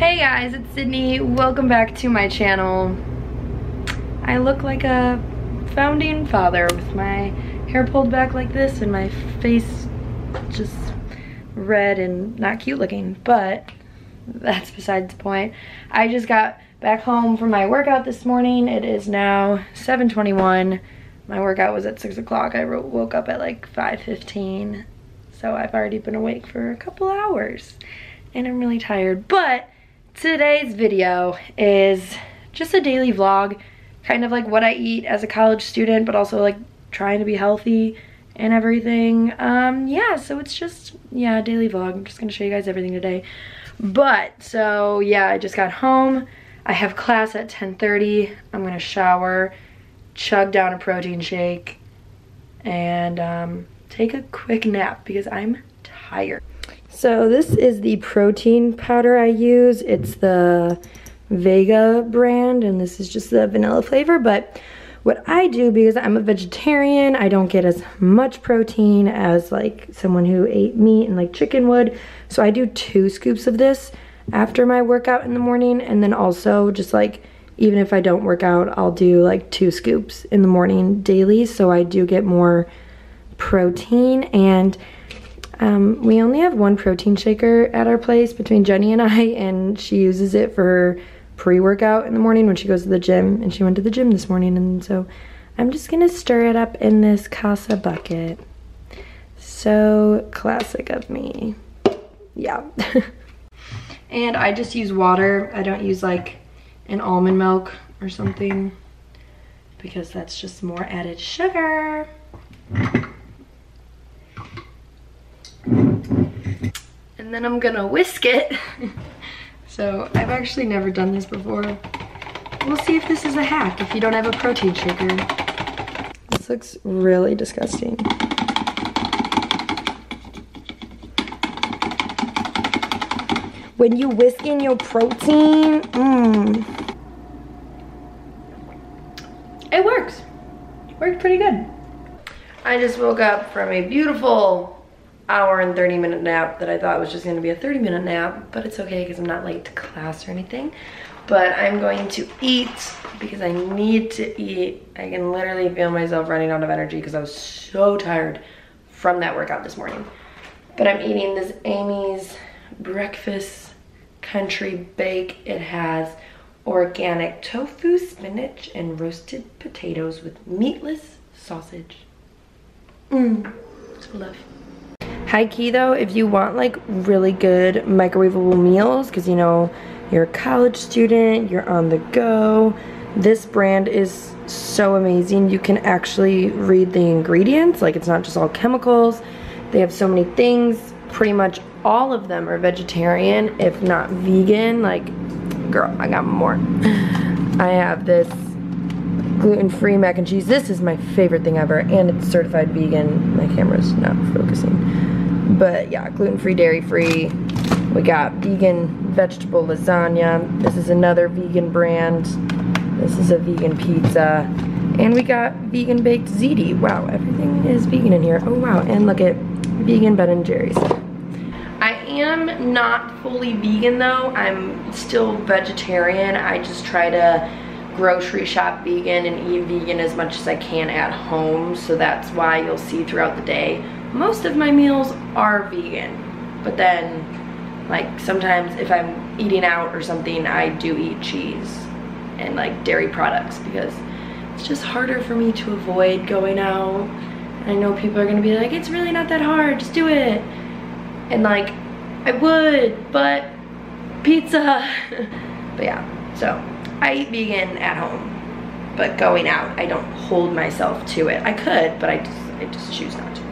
Hey guys, it's Sydney. Welcome back to my channel. I look like a founding father with my hair pulled back like this and my face just red and not cute looking, but that's besides the point. I just got back home from my workout this morning. It is now 7:21. My workout was at 6 o'clock. I woke up at like 5:15, so I've already been awake for a couple hours and I'm really tired. But today's video is just a daily vlog, kind of like what I eat as a college student, but also like trying to be healthy and everything. Yeah, so it's just, yeah, a daily vlog. I'm just gonna show you guys everything today. But, so yeah, I just got home. I have class at 10:30. I'm gonna shower, chug down a protein shake, and take a quick nap because I'm tired. So this is the protein powder I use. It's the Vega brand, and this is just the vanilla flavor. But what I do, because I'm a vegetarian, I don't get as much protein as like someone who ate meat and like chicken would. So I do 2 scoops of this after my workout in the morning, and then also just like, even if I don't work out, I'll do like 2 scoops in the morning daily, so I do get more protein. And we only have 1 protein shaker at our place between Jenny and I, and she uses it for her pre-workout in the morning when she goes to the gym, and she went to the gym this morning, and so I'm just gonna stir it up in this Casa bucket. So classic of me. Yeah. And I just use water. I don't use like an almond milk or something because that's just more added sugar. And then I'm gonna whisk it. So I've actually never done this before. We'll see if this is a hack if you don't have a protein shaker. This looks really disgusting. When you whisk in your protein, it works. Worked pretty good. I just woke up from a beautiful hour and 30-minute nap that I thought was just gonna be a 30-minute nap, but it's okay because I'm not late to class or anything. But I'm going to eat because I need to eat. I can literally feel myself running out of energy because I was so tired from that workout this morning. But I'm eating this Amy's breakfast country bake. It has organic tofu, spinach, and roasted potatoes with meatless sausage. So love. High key though, if you want like really good microwavable meals, because you know you're a college student, you're on the go, this brand is so amazing. You can actually read the ingredients, like it's not just all chemicals. They have so many things. Pretty much all of them are vegetarian, if not vegan. Like, girl, I got more. I have this gluten-free mac and cheese. This is my favorite thing ever, and it's certified vegan. My camera's not focusing. But yeah, gluten-free, dairy-free. We got vegan vegetable lasagna. This is another vegan brand. This is a vegan pizza. And we got vegan baked ziti. Wow, everything is vegan in here. Oh wow, and look at vegan Ben & Jerry's. I am not fully vegan though. I'm still vegetarian. I just try to grocery shop vegan and eat vegan as much as I can at home. So that's why you'll see throughout the day, most of my meals are vegan. But then, like sometimes if I'm eating out or something, I do eat cheese and like dairy products because it's just harder for me to avoid going out. I know people are gonna be like, it's really not that hard, just do it. And like, I would, but pizza. But yeah, so I eat vegan at home, but going out, I don't hold myself to it. I could, but I just choose not to.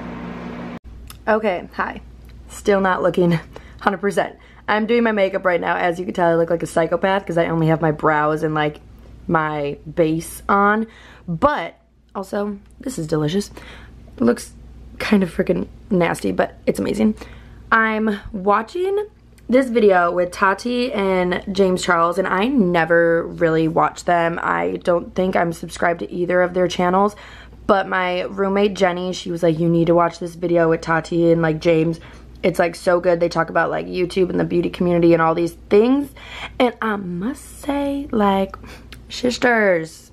Okay, hi. Still not looking 100%. I'm doing my makeup right now. As you can tell, I look like a psychopath because I only have my brows and like my base on. But also, this is delicious. It looks kind of freaking nasty, but it's amazing. I'm watching this video with Tati and James Charles, and I never really watch them. I don't think I'm subscribed to either of their channels, but my roommate Jenny, she was like, you need to watch this video with Tati and like James. It's like so good. They talk about like YouTube and the beauty community and all these things. And I must say, like, sisters,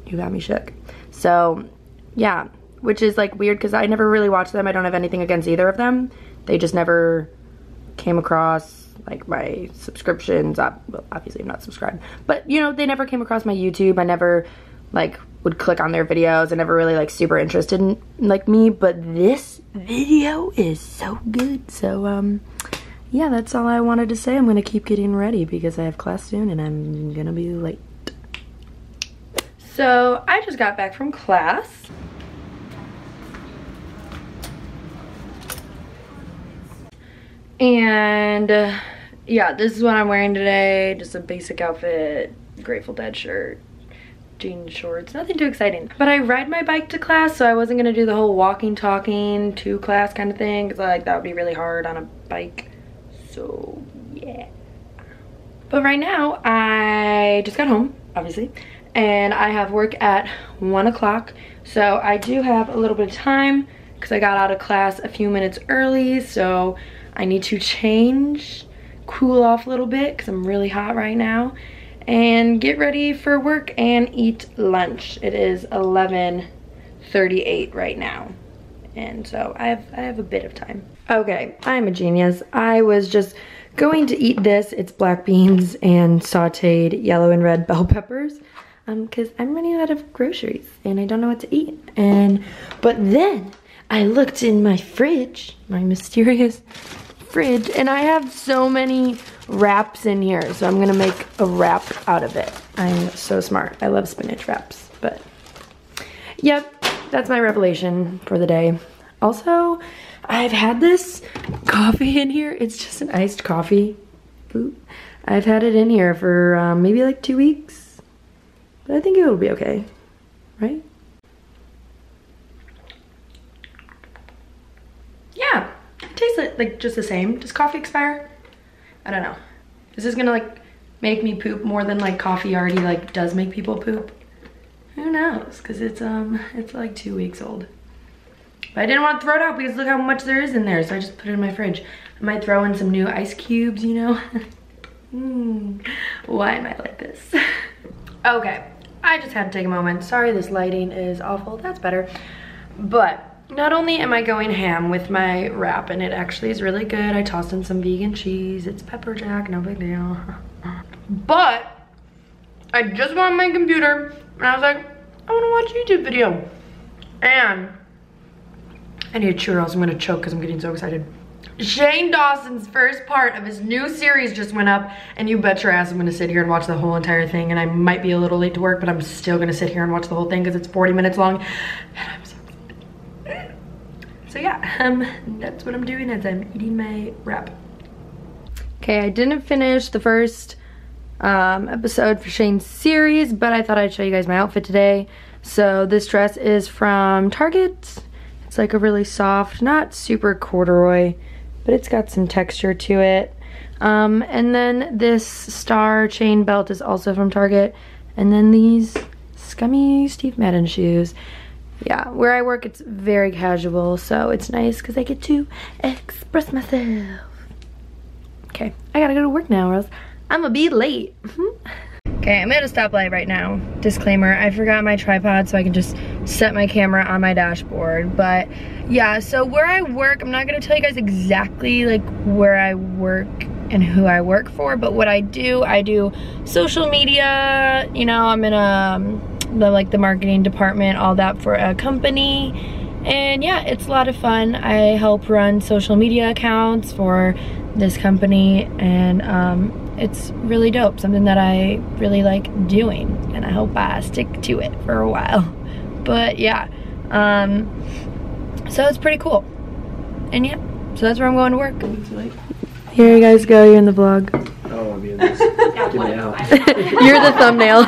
you got me shook. So yeah, which is like weird because I never really watched them. I don't have anything against either of them. They just never came across like my subscriptions. Well, obviously I'm not subscribed, but you know, they never came across my YouTube. I never like would click on their videos. I never really like super interested in like me, but this video is so good. So yeah, that's all I wanted to say. I'm gonna keep getting ready because I have class soon and I'm gonna be late. So I just got back from class. And yeah, this is what I'm wearing today. Just a basic outfit, Grateful Dead shirt, jean shorts, nothing too exciting. But I ride my bike to class, so I wasn't gonna do the whole walking, talking to class kind of thing, because like that would be really hard on a bike. So yeah. But right now, I just got home, obviously, and I have work at 1 o'clock. So I do have a little bit of time because I got out of class a few minutes early, so I need to change, cool off a little bit because I'm really hot right now, and get ready for work and eat lunch. It is 11:38 right now, and so I have a bit of time. Okay, I'm a genius. I was just going to eat this. It's black beans and sauteed yellow and red bell peppers because I'm running out of groceries and I don't know what to eat. But then I looked in my fridge, my mysterious fridge, and I have so many wraps in here, so I'm gonna make a wrap out of it. I'm so smart. I love spinach wraps. But yep, that's my revelation for the day. Also, I've had this coffee in here. It's just an iced coffee. Ooh. I've had it in here for maybe like 2 weeks, but I think it will be okay, right? Yeah, it tastes like just the same. Does coffee expire? I don't know. Is this gonna like make me poop more than like coffee already like does make people poop? Who knows? Cause it's like 2 weeks old. But I didn't want to throw it out because look how much there is in there, so I just put it in my fridge. I might throw in some new ice cubes, you know? Why am I like this? Okay, I just had to take a moment. Sorry this lighting is awful, that's better. But not only am I going ham with my wrap, and it actually is really good. I tossed in some vegan cheese. It's pepper jack, no big deal. But I just went on my computer and I was like, I want to watch a YouTube video. And I need churros. I'm gonna choke because I'm getting so excited. Shane Dawson's first part of his new series just went up, and you bet your ass I'm gonna sit here and watch the whole entire thing. And I might be a little late to work, but I'm still gonna sit here and watch the whole thing because it's 40 minutes long. And I'm so excited. So yeah, that's what I'm doing as I'm eating my wrap. Okay, I didn't finish the first episode for Shane's series, but I thought I'd show you guys my outfit today. So this dress is from Target. It's like a really soft, not super corduroy, but it's got some texture to it. And then this star chain belt is also from Target. And then these scummy Steve Madden shoes. Yeah, where I work it's very casual, so it's nice because I get to express myself. Okay, I gotta go to work now or else I'm gonna be late. Okay, I'm at a stoplight right now. Disclaimer, I forgot my tripod so I can just set my camera on my dashboard. But yeah, so where I work, I'm not gonna tell you guys exactly like where I work and who I work for, but what I do social media, you know, I'm in the marketing department, all that for a company. And yeah, it's a lot of fun. I help run social media accounts for this company, and it's really dope, something that I really like doing, and I hope I stick to it for a while. But yeah, so it's pretty cool. And yeah, so that's where I'm going to work. Here you guys go, you're in the vlog. I don't want to be in this. Get me out. You're the thumbnail.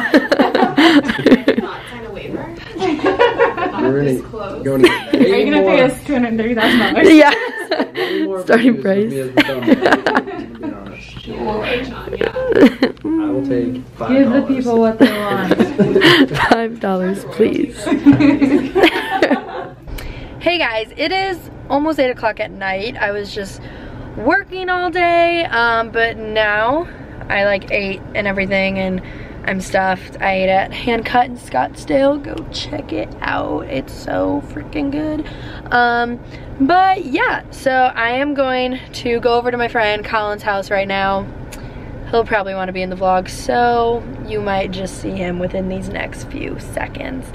Sign a waiver? Are you going to pay us $230,000? Yeah. Starting price. I will take $5. Give the people what they want. $5, please. Hey guys, it is almost 8 o'clock at night. I was just working all day, but now I like ate and everything, and I'm stuffed. I ate at Hand Cut in Scottsdale. Go check it out. It's so freaking good. But yeah, so I am going to go over to my friend Colin's house right now. He'll probably want to be in the vlog, so you might just see him within these next few seconds.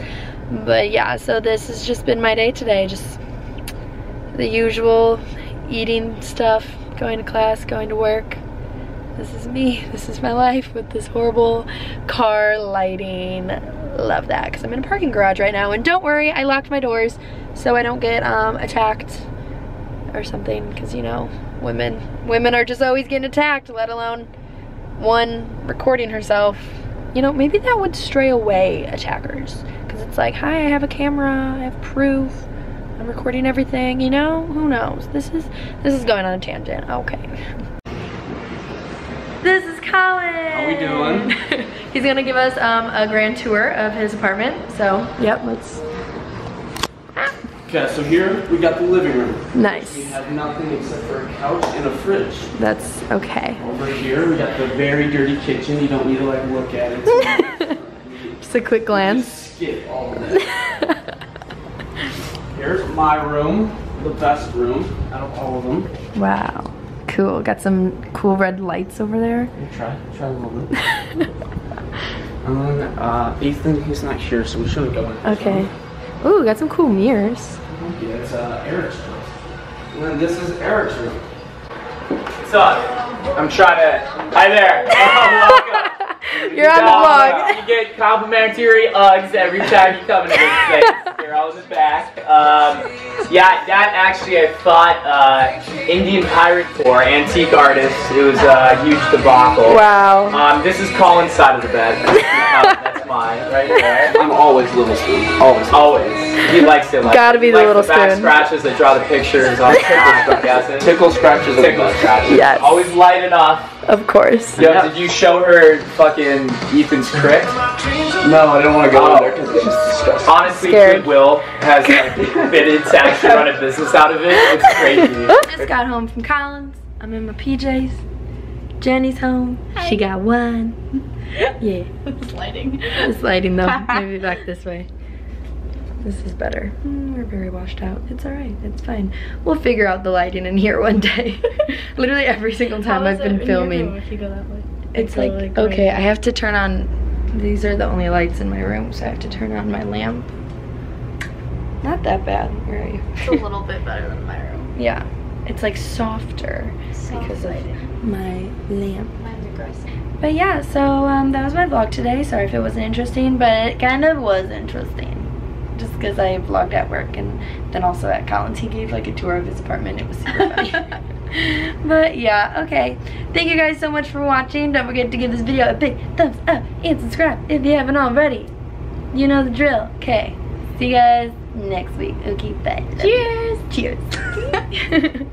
But yeah, so this has just been my day today. Just the usual eating stuff, going to class, going to work. This is me. This is my life with this horrible car lighting. Love that, because I'm in a parking garage right now. And don't worry, I locked my doors so I don't get attacked or something, because you know, women are just always getting attacked, let alone one recording herself. You know, maybe that would stray away attackers, because it's like, hi, I have a camera, I have proof, I'm recording everything, you know? Who knows? This is going on a tangent. Okay. This is Colin. How we doing? He's gonna give us a grand tour of his apartment. So, yep, let's. Okay, so here we got the living room. Nice. We have nothing except for a couch and a fridge. That's okay. Over here we got the very dirty kitchen. You don't need to like look at it. Just a quick glance. Just skip all of that. Here's my room, the best room out of all of them. Wow. Cool. Got some cool red lights over there. Try a little bit. Ethan, he's not here, so we shouldn't go in. Okay. Ooh, got some cool mirrors. Yeah, it's Eric's room. And then this is Eric's room. What's up? I'm trying to. Hi there. Welcome. You're on the vlog. You get complimentary Uggs every time you come into this place. They're all in the back. Yeah, that actually I fought Indian pirate corps, antique artists. It was a huge debacle. Wow. This is Colin's side of the bed. That's mine, right there. I'm always little spoon. Always. He likes it like Gotta be the little back spoon. scratches that draw the pictures on I'm guessing. Tickle scratches. Tickle scratches. Yes. Always light enough. Of course. Yo, did you show her fucking Ethan's crick? No, I don't want to go in there because it's just disgusting. Honestly, Scared. Goodwill has like fitted to actually run a business out of it. It's crazy. Just got home from Colin's. I'm in my PJs. Jenny's home. Hi. She got one. Yeah. It's lighting. It's lighting though. Maybe back this way. This is better. We're very washed out. It's alright. It's fine. We'll figure out the lighting in here one day. Literally every single time I've been filming. If you go that way? It's like, okay, I have to turn on, these are the only lights in my room, so I have to turn on my lamp. Not that bad. Where are you? It's a little bit better than my room. Yeah. It's like softer because of my lamp. Mine's aggressive. But yeah, so that was my vlog today. Sorry if it wasn't interesting, but it kind of was interesting. Just because I vlogged at work and then also at Colin's. He gave like a tour of his apartment. It was super funny. But yeah, okay. Thank you guys so much for watching. Don't forget to give this video a big thumbs up and subscribe if you haven't already. You know the drill. Okay. See you guys next week. Okay, bye. Cheers! Cheers.